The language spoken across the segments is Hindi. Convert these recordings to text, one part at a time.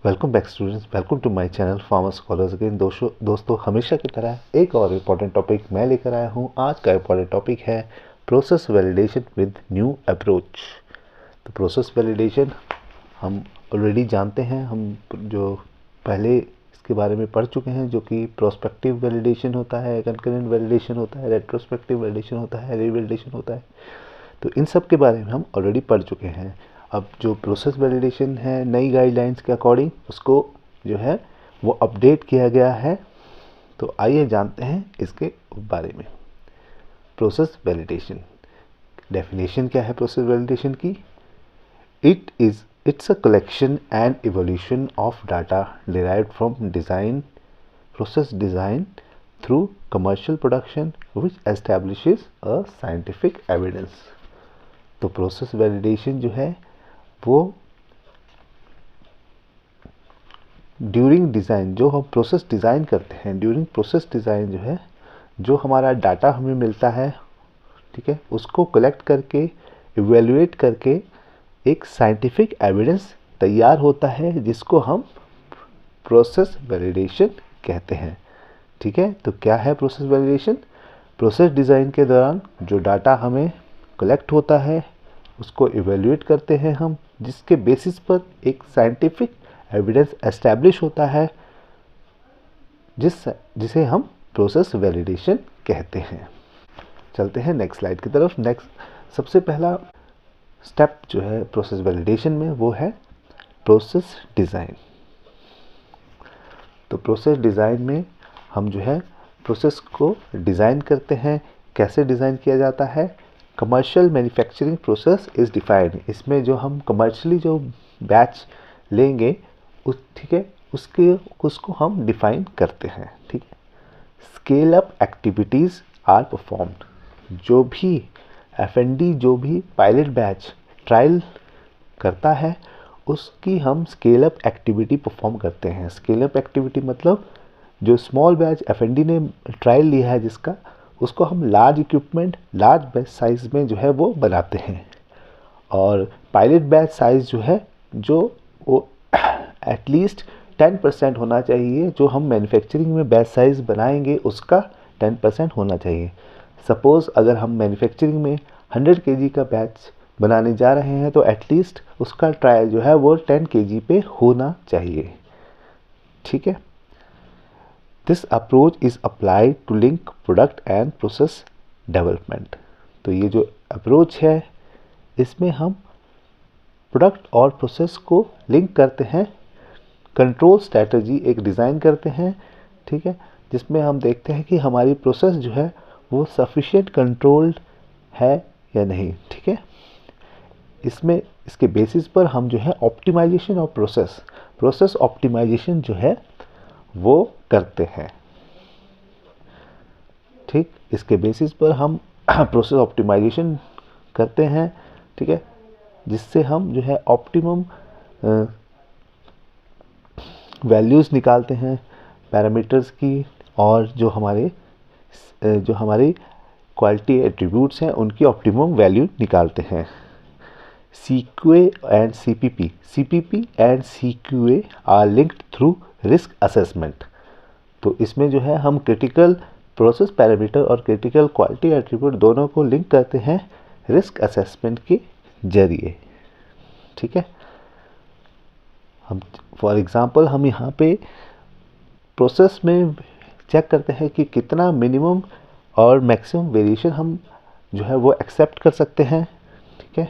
Welcome back students, welcome to my channel Pharma Scholars again. दोस्तों हमेशा की तरह एक और इम्पॉर्टेंट टॉपिक मैं लेकर आया हूँ। आज का इम्पॉर्टेंट टॉपिक है process validation with new approach. तो प्रोसेस वैलिडेशन हम ऑलरेडी जानते हैं, हम जो पहले इसके बारे में पढ़ चुके हैं, जो कि प्रोस्पेक्टिव वैलिडेशन होता है, कंकरेंट वैलिडेशन होता है, रेट्रोस्पेक्टिव वैलिडेशन होता है, रिवैलिडेशन होता है। तो इन सब के बारे में हम ऑलरेडी पढ़ चुके हैं। अब जो प्रोसेस वैलिडेशन है नई गाइडलाइंस के अकॉर्डिंग उसको जो है वो अपडेट किया गया है। तो आइए जानते हैं इसके बारे में। प्रोसेस वैलिडेशन डेफिनेशन क्या है प्रोसेस वैलिडेशन की? It's a collection and evolution of data derived from design process design through commercial production which establishes a scientific evidence. तो प्रोसेस वैलिडेशन जो है वो ड्यूरिंग डिज़ाइन, जो हम प्रोसेस डिज़ाइन करते हैं, ड्यूरिंग प्रोसेस डिज़ाइन जो है, जो हमारा डाटा हमें मिलता है, ठीक है, उसको कलेक्ट करके इवेल्युएट करके एक साइंटिफिक एविडेंस तैयार होता है, जिसको हम प्रोसेस वैलिडेशन कहते हैं। ठीक है, तो क्या है प्रोसेस वैलिडेशन? प्रोसेस डिज़ाइन के दौरान जो डाटा हमें कलेक्ट होता है उसको इवेल्युएट करते हैं हम, जिसके बेसिस पर एक साइंटिफिक एविडेंस एस्टैब्लिश होता है, जिसे हम प्रोसेस वैलिडेशन कहते हैं। चलते हैं नेक्स्ट स्लाइड की तरफ। नेक्स्ट सबसे पहला स्टेप जो है प्रोसेस वैलिडेशन में वो है प्रोसेस डिज़ाइन। तो प्रोसेस डिज़ाइन में हम जो है प्रोसेस को डिज़ाइन करते हैं। कैसे डिज़ाइन किया जाता है? Commercial manufacturing process is defined. इसमें जो हम कमर्शियली जो बैच लेंगे ठीक है, उसको हम डिफाइन करते हैं। ठीक है, scale up activities are performed. जो भी एफएनडी, जो भी पायलट बैच ट्रायल करता है उसकी हम स्केल अप एक्टिविटी परफॉर्म करते हैं। स्केल अप एक्टिविटी मतलब जो स्मॉल बैच एफएनडी ने ट्रायल लिया है जिसका, उसको हम large equipment, large batch size में जो है वो बनाते हैं। और पायलट बैच साइज जो है, जो वो एटलीस्ट 10% होना चाहिए। जो हम मैन्युफैक्चरिंग में बैच साइज बनाएंगे उसका 10% होना चाहिए। सपोज़ अगर हम मैन्युफैक्चरिंग में 100 kg का बैच बनाने जा रहे हैं तो एटलीस्ट उसका ट्रायल जो है वो 10 kg पे होना चाहिए। ठीक है, this approach is applied to link product and process development. तो ये जो अप्रोच है इसमें हम प्रोडक्ट और प्रोसेस को लिंक करते हैं। कंट्रोल स्ट्रैटेजी एक डिज़ाइन करते हैं, ठीक है, जिसमें हम देखते हैं कि हमारी प्रोसेस जो है वो सफिशिएंट कंट्रोल्ड है या नहीं। ठीक है, इसमें इसके बेसिस पर हम जो है ऑप्टिमाइजेशन ऑफ प्रोसेस ऑप्टिमाइजेशन जो है वो करते हैं। ठीक, इसके बेसिस पर हम प्रोसेस ऑप्टिमाइजेशन करते हैं। ठीक है, जिससे हम जो है ऑप्टिमम वैल्यूज़ निकालते हैं पैरामीटर्स की, और जो हमारी क्वालिटी एट्रीब्यूट्स हैं उनकी ऑप्टिमम वैल्यू निकालते हैं। CQA and CPP and CQA are linked through risk assessment. तो इसमें जो है हम क्रिटिकल प्रोसेस पैरामीटर और क्रिटिकल क्वालिटी एट्रीब्यूट दोनों को लिंक करते हैं रिस्क असेसमेंट के जरिए। ठीक है, हम फॉर एग्जांपल हम यहाँ पे प्रोसेस में चेक करते हैं कि कितना मिनिमम और मैक्सिमम वेरिएशन हम जो है वो एक्सेप्ट कर सकते हैं। ठीक है,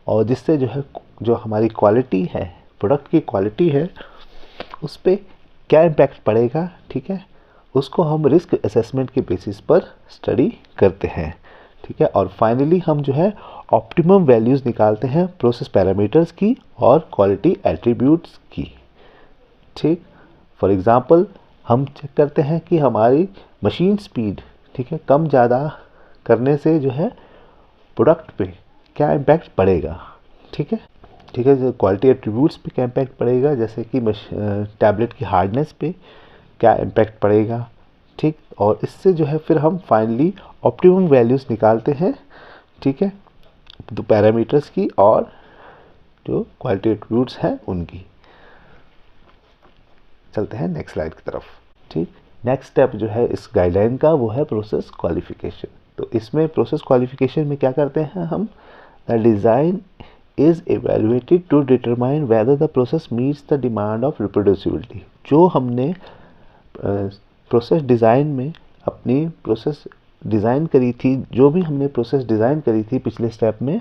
और जिससे जो है जो हमारी क्वालिटी है, प्रोडक्ट की क्वालिटी है, उस पर क्या इम्पैक्ट पड़ेगा। ठीक है, उसको हम रिस्क असेसमेंट के बेसिस पर स्टडी करते हैं। ठीक है, और फाइनली हम जो है ऑप्टिमम वैल्यूज़ निकालते हैं प्रोसेस पैरामीटर्स की और क्वालिटी एट्रीब्यूट्स की। ठीक, फॉर एग्जांपल हम चेक करते हैं कि हमारी मशीन स्पीड, ठीक है, कम ज़्यादा करने से जो है प्रोडक्ट पे क्या इम्पैक्ट पड़ेगा। ठीक है, जो क्वालिटी एट्रीब्यूट्स पे क्या इम्पैक्ट पड़ेगा, जैसे कि टैबलेट की हार्डनेस पे क्या इम्पैक्ट पड़ेगा। ठीक, और इससे जो है फिर हम फाइनली ऑप्टिमम वैल्यूज़ निकालते हैं। ठीक है, तो पैरामीटर्स की और जो क्वालिटी एट्रीब्यूट्स हैं उनकी। चलते हैं नेक्स्ट स्लाइड की तरफ। ठीक, नेक्स्ट स्टेप जो है इस गाइडलाइन का वो है प्रोसेस क्वालिफिकेशन। तो इसमें प्रोसेस क्वालिफिकेशन में क्या करते हैं हम, the design is evaluated to determine whether the process meets the demand of reproducibility. जो हमने प्रोसेस डिज़ाइन में अपनी प्रोसेस डिज़ाइन करी थी, जो भी हमने प्रोसेस डिज़ाइन करी थी पिछले स्टेप में,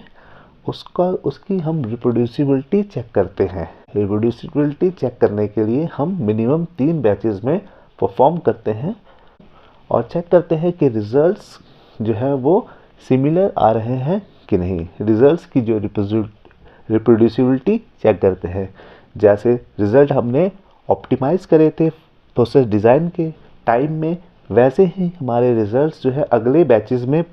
उसकी हम रिप्रोड्यूसिबिलिटी चेक करते हैं। रिप्रोड्यूसिबिलिटी चेक करने के लिए हम मिनिमम 3 बैचेस में परफॉर्म करते हैं और चेक करते हैं कि रिजल्ट्स जो है वो सिमिलर आ रहे हैं कि नहीं। रिजल्ट्स की जो रिप्रोड्यूसिबिलिटी चेक करते हैं। जैसे रिज़ल्ट हमने ऑप्टिमाइज़ करे थे प्रोसेस डिज़ाइन के टाइम में, वैसे ही हमारे रिजल्ट्स जो है अगले बैचेस में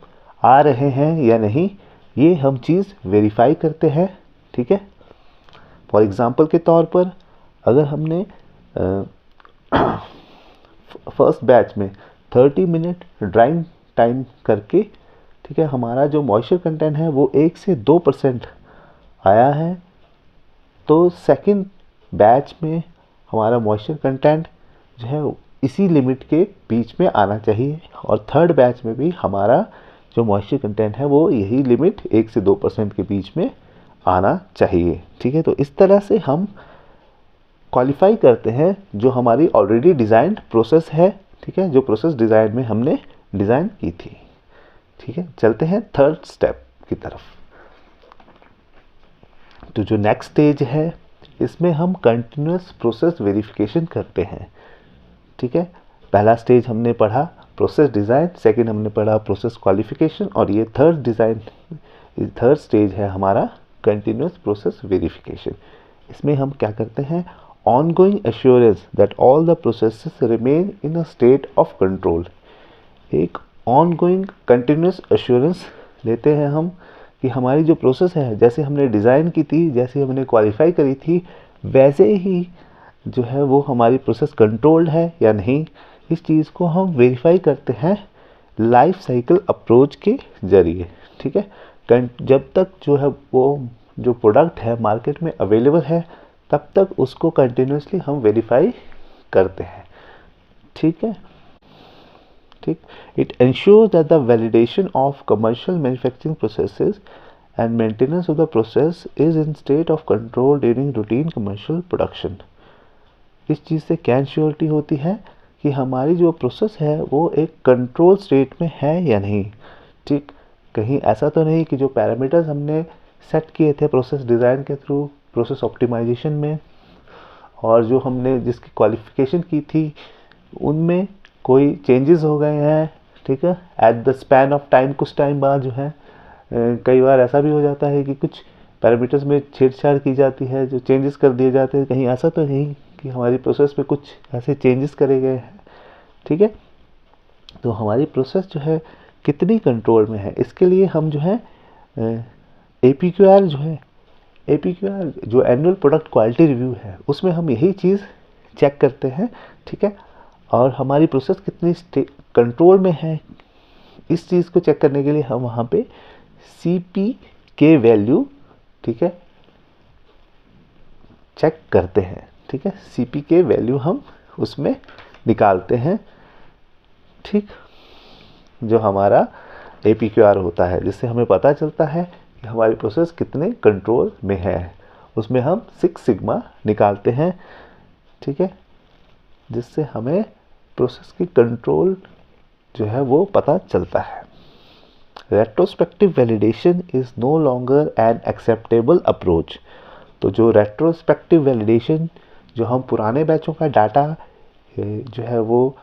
आ रहे हैं या नहीं, ये हम चीज़ वेरीफाई करते हैं। ठीक है, फॉर एग्ज़ाम्पल के तौर पर अगर हमने फर्स्ट बैच में 30 मिनट ड्राइंग टाइम करके, ठीक है, हमारा जो मॉइस्चर कंटेंट है वो 1 से 2% आया है, तो सेकंड बैच में हमारा मॉइस्चर कंटेंट जो है इसी लिमिट के बीच में आना चाहिए और थर्ड बैच में भी हमारा जो मॉइस्चर कंटेंट है वो यही लिमिट 1 से 2% के बीच में आना चाहिए। ठीक है, तो इस तरह से हम क्वालिफाई करते हैं जो हमारी ऑलरेडी डिज़ाइंड प्रोसेस है। ठीक है, जो प्रोसेस डिज़ाइन में हमने डिज़ाइन की थी। ठीक है, चलते हैं थर्ड स्टेप की तरफ। तो जो नेक्स्ट स्टेज है इसमें हम कंटिन्यूस प्रोसेस वेरिफिकेशन करते हैं। ठीक है, पहला स्टेज हमने पढ़ा प्रोसेस डिज़ाइन, सेकंड हमने पढ़ा प्रोसेस क्वालिफिकेशन, और ये थर्ड स्टेज है हमारा कंटिन्यूस प्रोसेस वेरिफिकेशन। इसमें हम क्या करते हैं, ongoing assurance that all the processes remain in a state of control। एक ongoing continuous assurance लेते हैं हम कि हमारी जो प्रोसेस है, जैसे हमने डिज़ाइन की थी, जैसे हमने क्वालिफाई करी थी, वैसे ही जो है वो हमारी प्रोसेस कंट्रोल्ड है या नहीं, इस चीज़ को हम वेरीफाई करते हैं लाइफ साइकिल अप्रोच के ज़रिए। ठीक है, जब तक जो है वो जो प्रोडक्ट है मार्केट में अवेलेबल है तब तक उसको कंटिन्यूसली हम वेरीफाई करते हैं। ठीक है, ठीक, it ensures that the validation of commercial manufacturing processes and maintenance of the process is in state of control during routine commercial production. इस चीज़ से क्या इंश्योरिटी होती है कि हमारी जो प्रोसेस है वो एक कंट्रोल स्टेट में है या नहीं। ठीक, कहीं ऐसा तो नहीं कि जो पैरामीटर्स हमने सेट किए थे प्रोसेस डिज़ाइन के थ्रू प्रोसेस ऑप्टिमाइजेशन में, और जो हमने जिसकी क्वालिफिकेशन की थी उनमें कोई चेंजेस हो गए हैं। ठीक है, at the span of time, कुछ टाइम बाद जो है कई बार ऐसा भी हो जाता है कि कुछ पैरामीटर्स में छेड़छाड़ की जाती है, जो चेंजेस कर दिए जाते हैं। कहीं ऐसा तो नहीं कि हमारी प्रोसेस में कुछ ऐसे चेंजेस करे गए हैं। ठीक है, तो हमारी प्रोसेस जो है कितनी कंट्रोल में है, इसके लिए हम जो है APQR जो है, APQR जो एनुअल प्रोडक्ट क्वालिटी रिव्यू है, उसमें हम यही चीज़ चेक करते हैं। ठीक है, और हमारी प्रोसेस कितनी कंट्रोल में है, इस चीज़ को चेक करने के लिए हम वहाँ पे CPK वैल्यू, ठीक है, चेक करते हैं। ठीक है, CPK वैल्यू हम उसमें निकालते हैं। ठीक, जो हमारा APQR होता है, जिससे हमें पता चलता है कि हमारी प्रोसेस कितने कंट्रोल में है। उसमें हम 6 सिग्मा निकालते हैं। ठीक है, जिससे हमें प्रोसेस की कंट्रोल जो है वो पता चलता है। Retrospective validation is no longer an acceptable approach. तो जो रेट्रोस्पेक्टिव वैलिडेशन, जो हम पुराने बैचों का डाटा जो है वो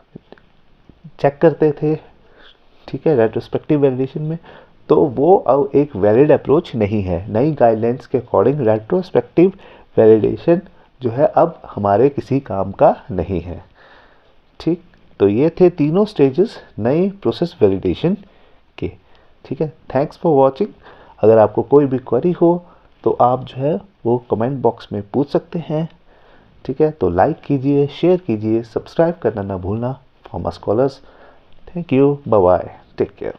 चेक करते थे, ठीक है, रेट्रोस्पेक्टिव वैलिडेशन में, तो वो अब एक वैलिड अप्रोच नहीं है। नई गाइडलाइंस के अकॉर्डिंग रेट्रोस्पेक्टिव वैलिडेशन जो है अब हमारे किसी काम का नहीं है। ठीक, तो ये थे तीनों स्टेजेस नए प्रोसेस वैलिडेशन के। ठीक है, थैंक्स फॉर वॉचिंग। अगर आपको कोई भी क्वेरी हो तो आप जो है वो कमेंट बॉक्स में पूछ सकते हैं। ठीक है, तो लाइक कीजिए, शेयर कीजिए, सब्सक्राइब करना ना भूलना Pharma Scholars. Thank you, bye bye, take care.